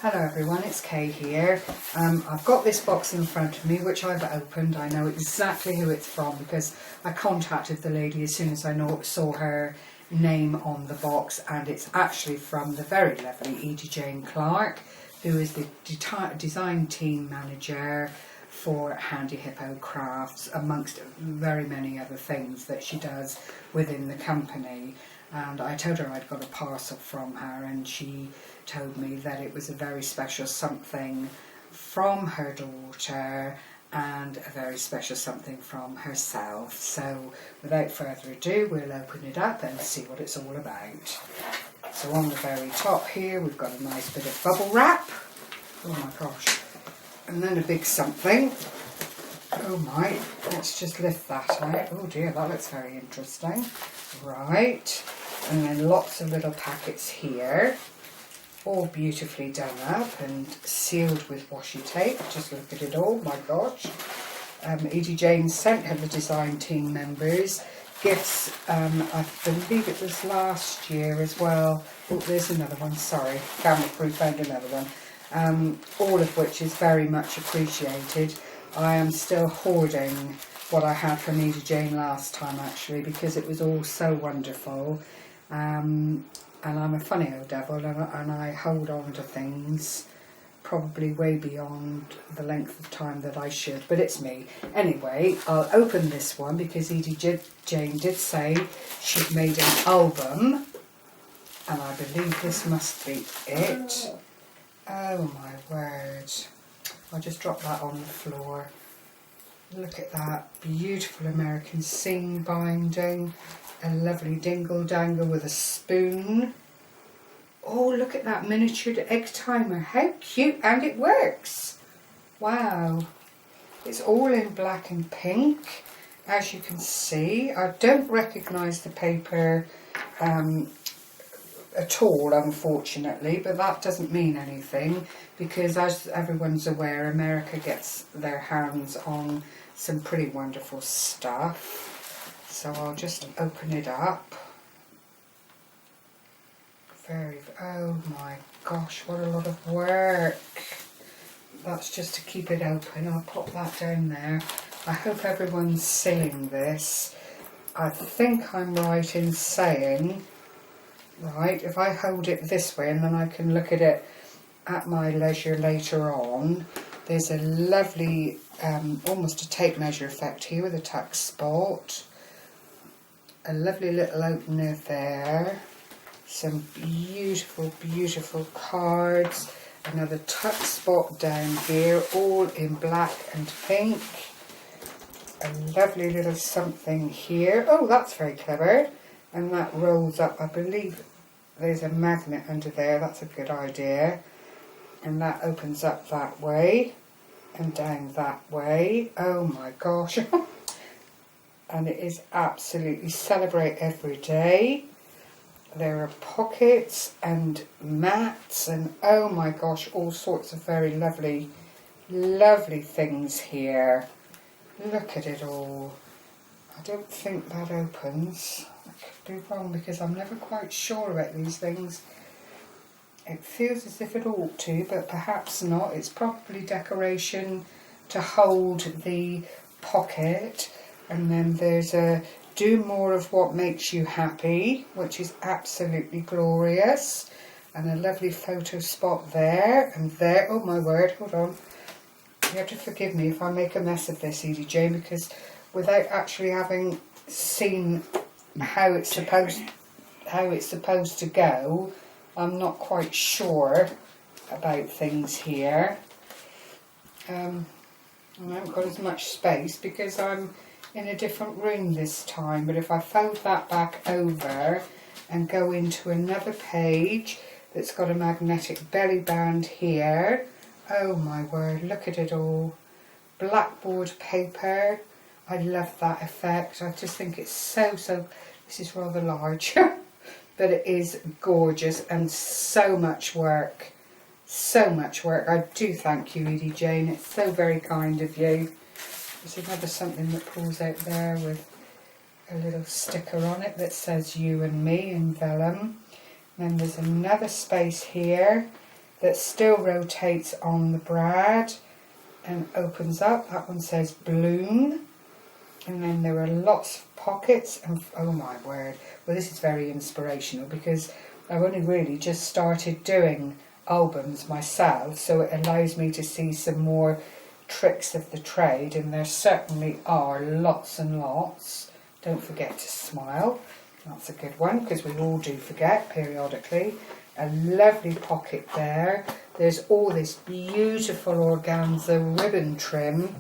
Hello everyone, it's Kay here. I've got this box in front of me which I've opened. I know exactly who it's from because I contacted the lady as soon as I saw her name on the box, and it's actually from the very lovely Edie-JaneClarke, who is the design team manager for Handy Hippo Crafts, amongst very many other things that she does within the company. And I told her I'd got a parcel from her, and she told me that it was a very special something from her daughter and a very special something from herself. So without further ado, we'll open it up and see what it's all about. So on the very top here we've got a nice bit of bubble wrap. Oh my gosh. And then a big something. Oh my, let's just lift that out. Oh dear, that looks very interesting. Right, and then lots of little packets here, all beautifully done up and sealed with washi tape. Just look at it all, my gosh. Edie-Jane sent her the design team members gifts, I believe it was last year as well. Oh, there's another one, sorry, camera crew found another one. All of which is very much appreciated. I am still hoarding what I had from Edie-Jane last time, actually, because it was all so wonderful. And I'm a funny old devil, and I hold on to things probably way beyond the length of time that I should, but it's me. Anyway, I'll open this one because Edie-Jane did say she'd made an album, and I believe this must be it. Oh my word. I'll just drop that on the floor. Look at that beautiful American seam binding, a lovely dingle dangle with a spoon. Oh, look at that miniatured egg timer, how cute, and it works. Wow, it's all in black and pink, as you can see. I don't recognise the paper at all, unfortunately, but that doesn't mean anything because, as everyone's aware, America gets their hands on some pretty wonderful stuff. So I'll just open it up. Oh my gosh, what a lot of work. That's just to keep it open. I'll pop that down there. I hope everyone's seeing this. I think I'm right in saying, right, if I hold it this way and then I can look at it at my leisure later on, there's a lovely, almost a tape measure effect here with a tuck spot. A lovely little opener there. Some beautiful, beautiful cards. Another tuck spot down here, all in black and pink. A lovely little something here. Oh, that's very clever. And that rolls up. I believe there's a magnet under there. That's a good idea. And that opens up that way and down that way. Oh my gosh. And it is absolutely celebrate every day. There are pockets and mats and oh my gosh, all sorts of very lovely, lovely things here. Look at it all. I don't think that opens. I could be wrong because I'm never quite sure about these things. It feels as if it ought to, but perhaps not. It's probably decoration to hold the pocket. And then there's a do more of what makes you happy, which is absolutely glorious. And a lovely photo spot there and there. Oh my word, hold on. You have to forgive me if I make a mess of this, Edie-Jane, because without actually having seen how it's supposed to go, I'm not quite sure about things here. I haven't got as much space because I'm in a different room this time, but if I fold that back over and go into another page that's got a magnetic belly band here, oh my word, look at it all. Blackboard paper, I love that effect. I just think it's so, this is rather large, but it is gorgeous and so much work. So much work. I do thank you, Edie-Jane. It's so very kind of you. There's another something that pulls out there with a little sticker on it that says you and me in vellum. And then there's another space here that still rotates on the brad and opens up. That one says bloom. And then there are lots of pockets, and oh my word, well this is very inspirational because I've only really just started doing albums myself, so it allows me to see some more tricks of the trade, and there certainly are lots and lots. Don't forget to smile, that's a good one because we all do forget periodically. A lovely pocket there. There's all this beautiful organza ribbon trim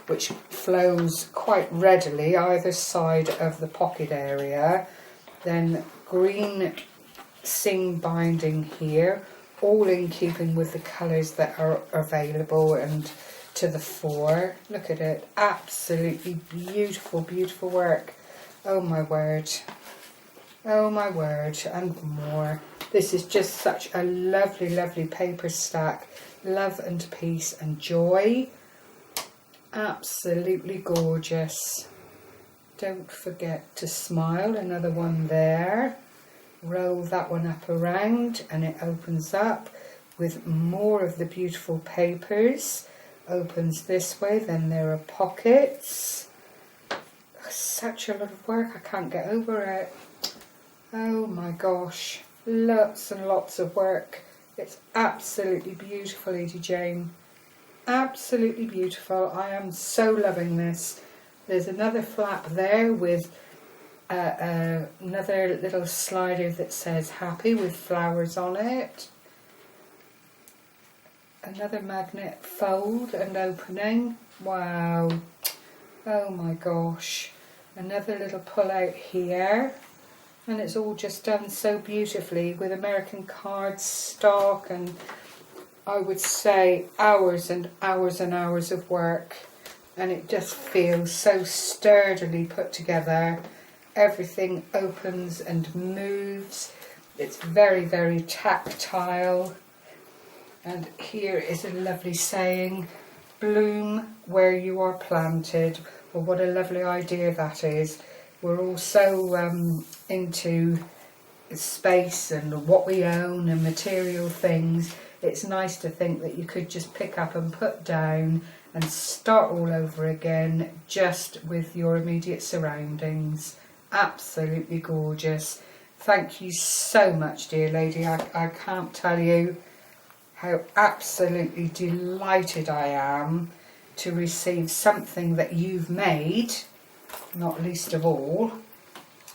which flows quite readily either side of the pocket area. Then green seam binding here, all in keeping with the colours that are available and to the fore. Look at it, absolutely beautiful, beautiful work. Oh my word, oh my word, and more. This is just such a lovely, lovely paper stack. Love and peace and joy. Absolutely gorgeous. Don't forget to smile. Another one there. Roll that one up around and it opens up with more of the beautiful papers. Opens this way, then there are pockets. Such a lot of work, I can't get over it. Oh my gosh, lots and lots of work. It's absolutely beautiful, Edie-Jane. Absolutely beautiful. I am so loving this. There's another flap there with another little slider that says happy with flowers on it. Another magnet fold and opening. Wow. Oh my gosh. Another little pull out here. And it's all just done so beautifully with American cardstock and I would say hours and hours and hours of work, and it just feels so sturdily put together. Everything opens and moves. It's very, very tactile. And here is a lovely saying, bloom where you are planted. Well, what a lovely idea that is. We're all so into space and what we own and material things. It's nice to think that you could just pick up and put down and start all over again just with your immediate surroundings. Absolutely gorgeous. Thank you so much, dear lady. I can't tell you how absolutely delighted I am to receive something that you've made, not least of all,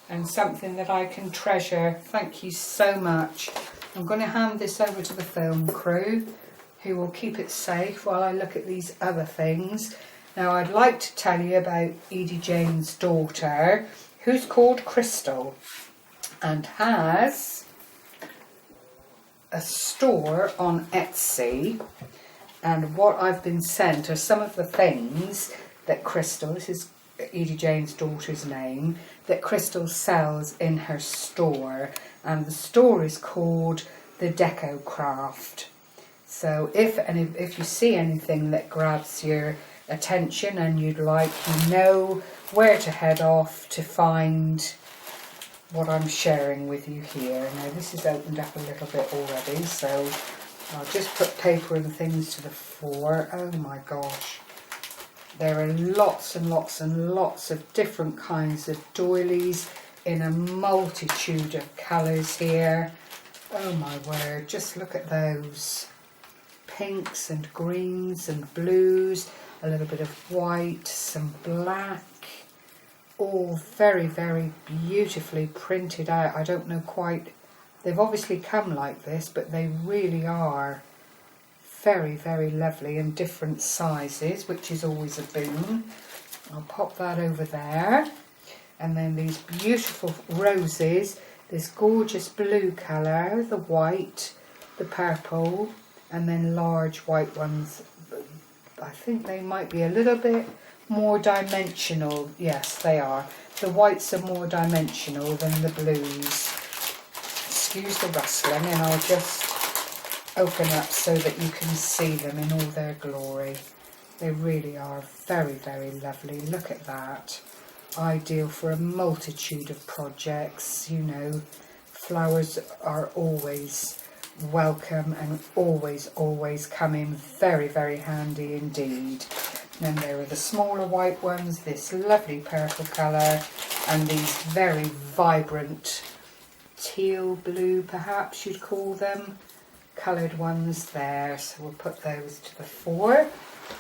and something that I can treasure. Thank you so much. I'm going to hand this over to the film crew who will keep it safe while I look at these other things. Now I'd like to tell you about Edie-Jane's daughter, who's called Krystal and has a store on Etsy, and what I've been sent are some of the things that Krystal, this is Edie-Jane's daughter's name, that Krystal sells in her store, and the store is called theDecoCraft. So if you see anything that grabs your attention and you'd like, you know where to head off to find what I'm sharing with you here. Now this is opened up a little bit already, so I'll just put paper and things to the fore. Oh my gosh. There are lots and lots and lots of different kinds of doilies in a multitude of colours here. Oh my word, just look at those. Pinks and greens and blues, a little bit of white, some black, all very, very beautifully printed out. I don't know quite, they've obviously come like this, but they really are very, very lovely and different sizes, which is always a boon. I'll pop that over there. And then these beautiful roses, this gorgeous blue colour, the white, the purple, and then large white ones. I think they might be a little bit more dimensional. Yes, they are. The whites are more dimensional than the blues. Excuse the rustling, and I'll just open up so that you can see them in all their glory. They really are very, very lovely. Look at that. Ideal for a multitude of projects. You know, flowers are always welcome and always come in very handy indeed. Then there are the smaller white ones, this lovely purple colour, and these very vibrant teal blue, perhaps you'd call them, coloured ones there. So we'll put those to the fore,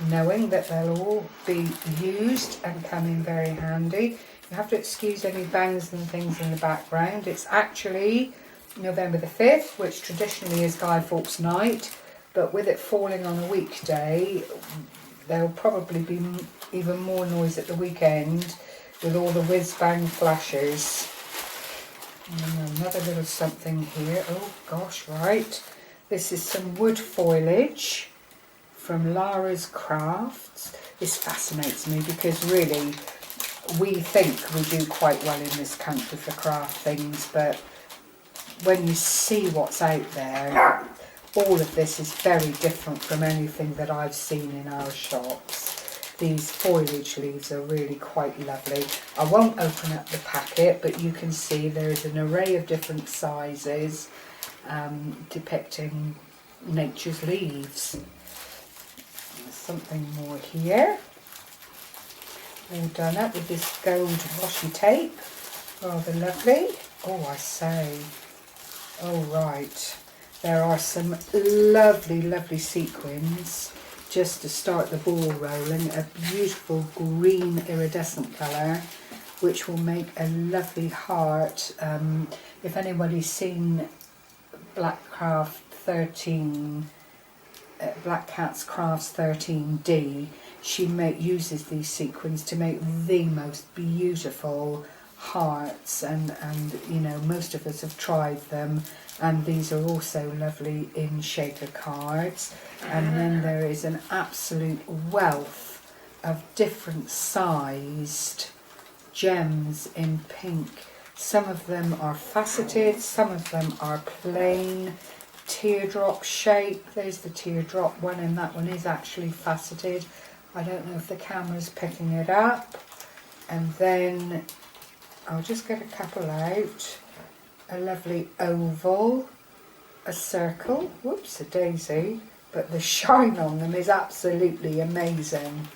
knowing that they'll all be used and come in very handy. You have to excuse any bangs and things in the background. It's actually November the 5th, which traditionally is Guy Fawkes night, but with it falling on a weekday, there'll probably be even more noise at the weekend with all the whiz-bang flashes. And another little something here. Oh gosh, right. This is some wood foliage from Lara's Crafts. This fascinates me because really we think we do quite well in this country for craft things, but when you see what's out there, all of this is very different from anything that I've seen in our shops. These foliage leaves are really quite lovely. I won't open up the packet, but you can see there's an array of different sizes depicting nature's leaves. There's something more here. All done up with this gold washi tape. Rather lovely. Oh, I say. Oh, right. There are some lovely sequins just to start the ball rolling. A beautiful green iridescent colour, which will make a lovely heart. If anybody's seen Black Cat's Crafts 13D, she uses these sequins to make the most beautiful hearts, and you know, most of us have tried them, and these are also lovely in shaker cards. And then there is an absolute wealth of different sized gems in pink. Some of them are faceted, some of them are plain teardrop shape. There's the teardrop one, and that one is actually faceted. I don't know if the camera's picking it up. And then I'll just get a couple out. A lovely oval, a circle, whoops, a daisy, but the shine on them is absolutely amazing.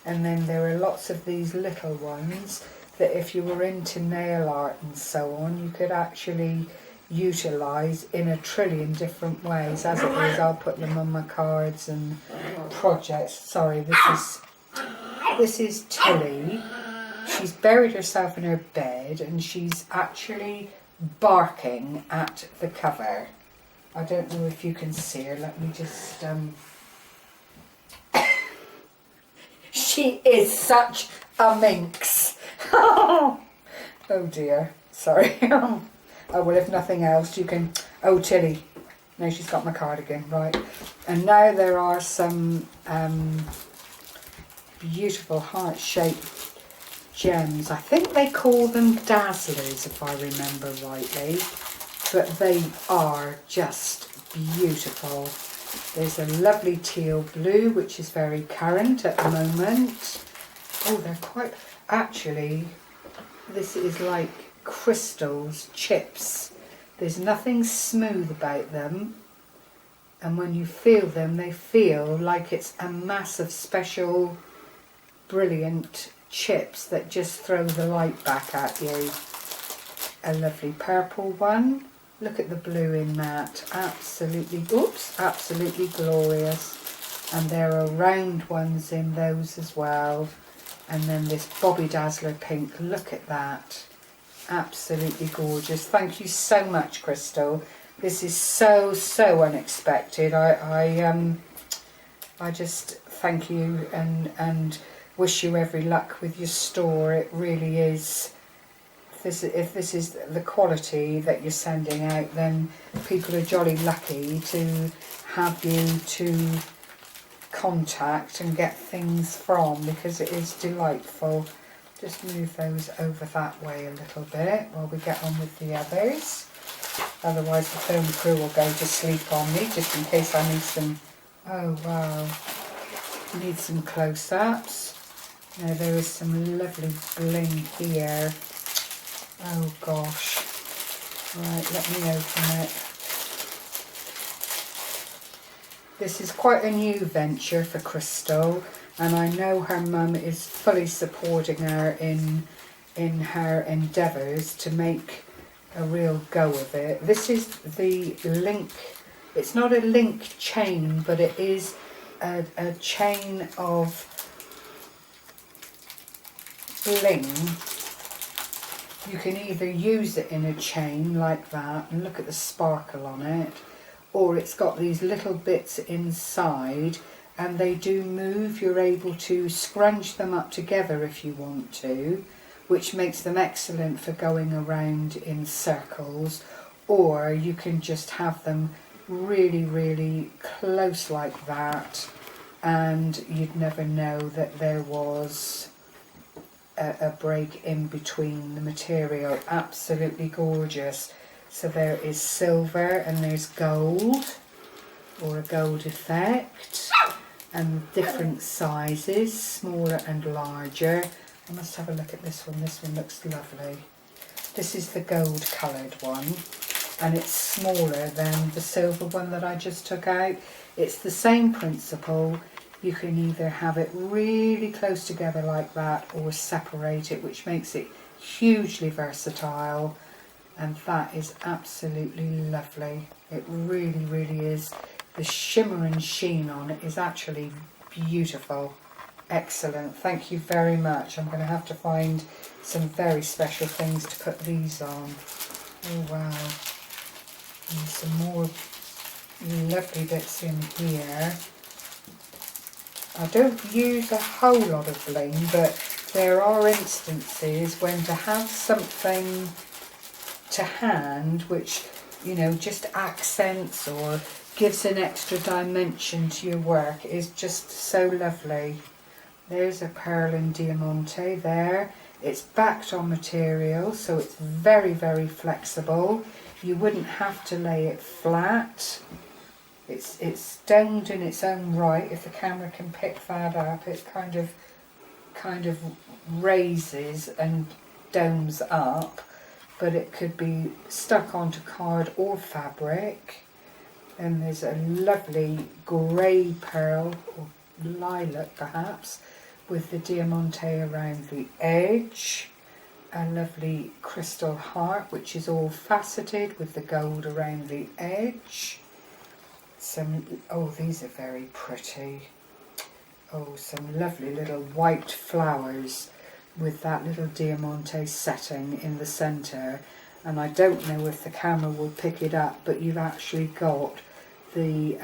And then there are lots of these little ones that if you were into nail art and so on, you could actually utilise in a trillion different ways. As it is, I'll put them on my cards and projects. Sorry, this is Tilly. She's buried herself in her bed and she's actually barking at the cover. I don't know if you can see her. Let me just... She is such a minx. Oh dear. Sorry. Oh, well, if nothing else, you can... Oh, Tilly. No, she's got my cardigan. Right. And now there are some beautiful heart-shaped gems. I think they call them dazzlers, if I remember rightly, but they are just beautiful. There's a lovely teal blue, which is very current at the moment. Oh, they're quite... Actually, this is like crystals, chips. There's nothing smooth about them, and when you feel them, they feel like it's a mass of special, brilliant chips that just throw the light back at you. A lovely purple one. Look at the blue in that. Absolutely, oops, absolutely glorious. And there are round ones in those as well. And then this Bobby Dazzler pink. Look at that. Absolutely gorgeous. Thank you so much, Krystal. This is so unexpected. I just thank you and wish you every luck with your store. It really is. If this is the quality that you're sending out, then people are jolly lucky to have you to contact and get things from, because it is delightful. Just move those over that way a little bit while we get on with the others. Otherwise the film crew will go to sleep on me, just in case I need some... Oh wow, need some close-ups. Now there is some lovely bling here. Oh gosh. Right, let me open it. This is quite a new venture for Krystal, and I know her mum is fully supporting her in her endeavours to make a real go of it. This is the link. It's not a link chain, but it is a chain of bling. You can either use it in a chain like that, and look at the sparkle on it, or it's got these little bits inside and they do move. You're able to scrunch them up together if you want to, which makes them excellent for going around in circles, or you can just have them really, really close like that, and you'd never know that there was a break in between the material. Absolutely gorgeous. So there is silver and there's gold, or a gold effect, and different sizes, smaller and larger. I must have a look at this one. This one looks lovely. This is the gold coloured one, and it's smaller than the silver one that I just took out. It's the same principle. You can either have it really close together like that or separate it, which makes it hugely versatile, and that is absolutely lovely. It really, really is. The shimmer and sheen on it is actually beautiful. Excellent. Thank you very much. I'm going to have to find some very special things to put these on. Oh wow. And some more lovely bits in here. I don't use a whole lot of bling, but there are instances when to have something to hand which, you know, just accents or gives an extra dimension to your work is just so lovely. There's a pearl in diamante there. It's backed on material, so it's very, very flexible. You wouldn't have to lay it flat. It's stoned in its own right. If the camera can pick that up, it kind of raises and domes up, but it could be stuck onto card or fabric. And there's a lovely grey pearl, or lilac perhaps, with the diamante around the edge. A lovely crystal heart, which is all faceted with the gold around the edge. Oh, these are very pretty. Oh, some lovely little white flowers with that little diamante setting in the centre. And I don't know if the camera will pick it up, but you've actually got the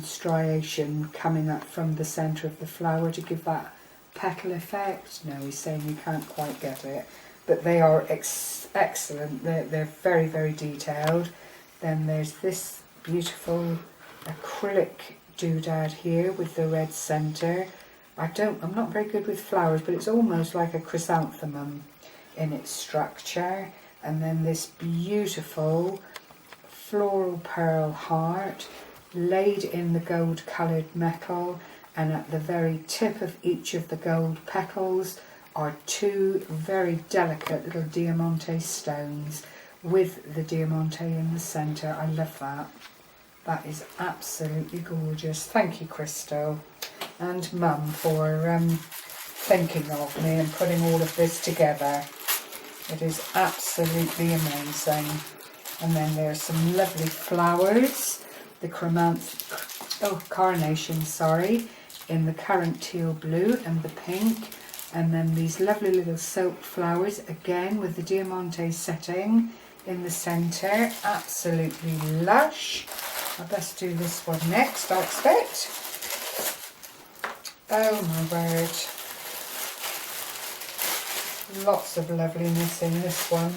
striation coming up from the centre of the flower to give that petal effect. No, he's saying you can't quite get it, but they are excellent. They're very, very detailed. Then there's this beautiful acrylic doodad here with the red centre. I'm not very good with flowers, but it's almost like a chrysanthemum in its structure. And then this beautiful floral pearl heart laid in the gold coloured metal, and at the very tip of each of the gold petals are two very delicate little diamante stones with the diamante in the centre. I love that. That is absolutely gorgeous. Thank you, Krystal and Mum, for thinking of me and putting all of this together. It is absolutely amazing. And then there's some lovely flowers. The carnation, sorry, in the currant teal blue and the pink. And then these lovely little silk flowers, again with the diamante setting in the centre. Absolutely lush. I best do this one next, I expect. Oh my word. Lots of loveliness in this one.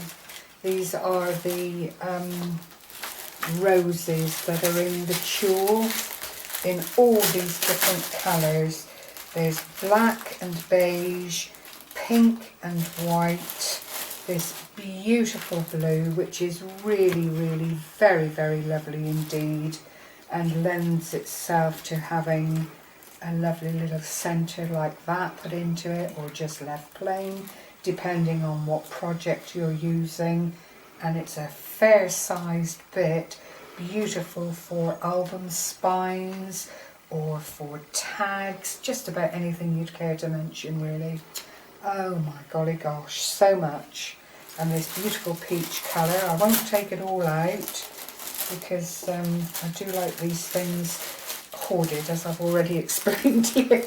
These are the roses that are in the tulle in all these different colours. There's black and beige, pink and white, this beautiful blue, which is really, really very, very lovely indeed, and lends itself to having a lovely little centre like that put into it, or just left plain, depending on what project you're using. And it's a fair sized bit, beautiful for album spines or for tags, just about anything you'd care to mention really. Oh my golly gosh, so much. And this beautiful peach colour. I won't take it all out because I do like these things hoarded, as I've already explained to you.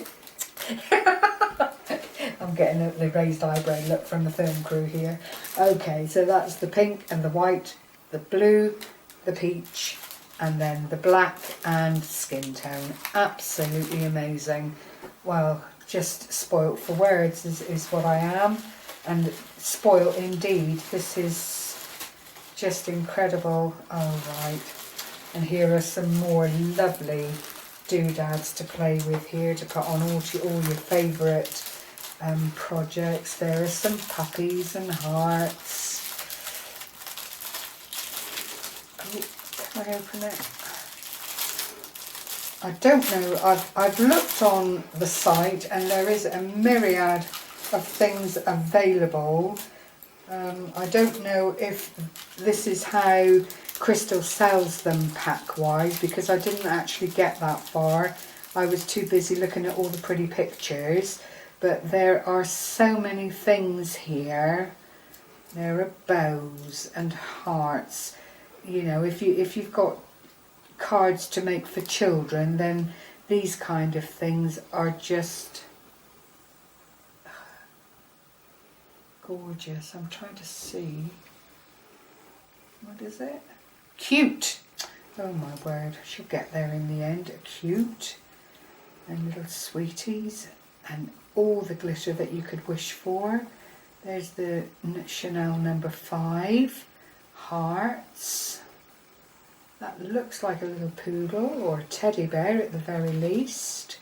I'm getting the raised eyebrow look from the film crew here. Okay, so that's the pink and the white, the blue, the peach, and then the black and skin tone. Absolutely amazing. Well, just spoilt for words is what I am, and spoilt indeed. This is just incredible. Oh right, and here are some more lovely doodads to play with here, to put on all your favourite projects. There are some puppies and hearts. Oh, can I open it? I don't know, I've looked on the site and there is a myriad of things available. I don't know if this is how Krystal sells them pack-wise, because I didn't actually get that far. I was too busy looking at all the pretty pictures. But there are so many things here. There are bows and hearts. You know, if you've got cards to make for children, then these kind of things are just gorgeous. I'm trying to see. What is it? Cute. Oh my word, she'll get there in the end. Cute. And little sweeties. And all the glitter that you could wish for. There's the Chanel number 5. Hearts. That looks like a little poodle or a teddy bear at the very least.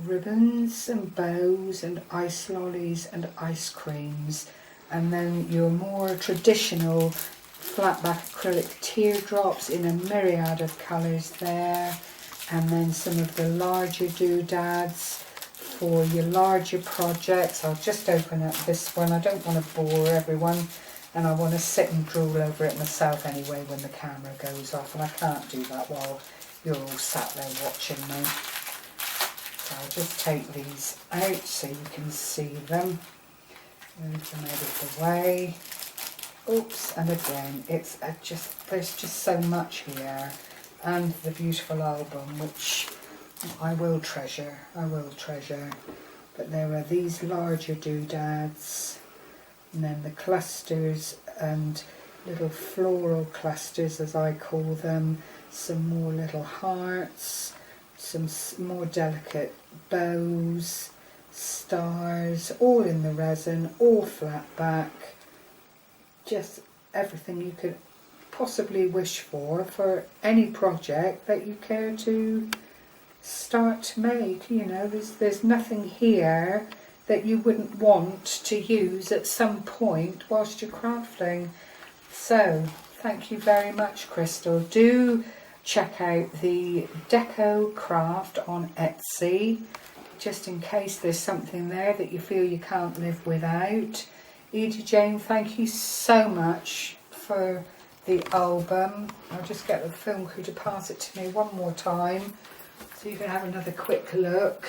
Ribbons and bows and ice lollies and ice creams. And then your more traditional flat back acrylic teardrops in a myriad of colours there. And then some of the larger doodads for your larger projects. I'll just open up this one. I don't want to bore everyone, and I want to sit and drool over it myself anyway when the camera goes off, and I can't do that while you're all sat there watching me. So I'll just take these out so you can see them. Move them out of the way. Oops, and again, it's there's just so much here, and the beautiful album, which I will treasure. But there are these larger doodads, and then the clusters and little floral clusters, as I call them, some more little hearts, some more delicate bows, stars, all in the resin, all flat back, just everything you could possibly wish for any project that you care to start to make. You know, there's nothing here that you wouldn't want to use at some point whilst you're crafting. So thank you very much, Krystal. Do check out the DecoCraft on Etsy, just in case there's something there that you feel you can't live without. Edie-Jane, thank you so much for the album. I'll just get the film crew to pass it to me one more time so you can have another quick look.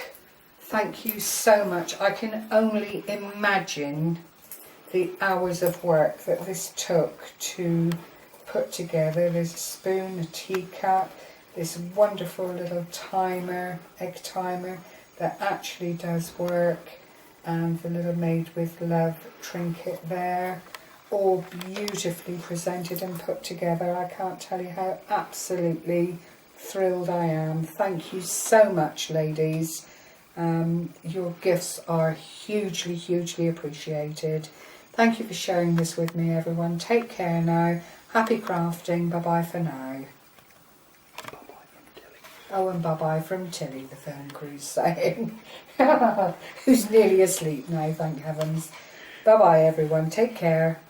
Thank you so much. I can only imagine the hours of work that this took to put together. There's a spoon, a teacup, this wonderful little timer, egg timer that actually does work, and the little Made with Love trinket there, all beautifully presented and put together. I can't tell you how absolutely thrilled I am. Thank you so much, ladies. Your gifts are hugely appreciated. Thank you for sharing this with me, everyone. Take care now. Happy crafting. Bye bye for now. Oh, and bye-bye from Tilly, the film crew's saying, who's nearly asleep now, thank heavens. Bye-bye, everyone. Take care.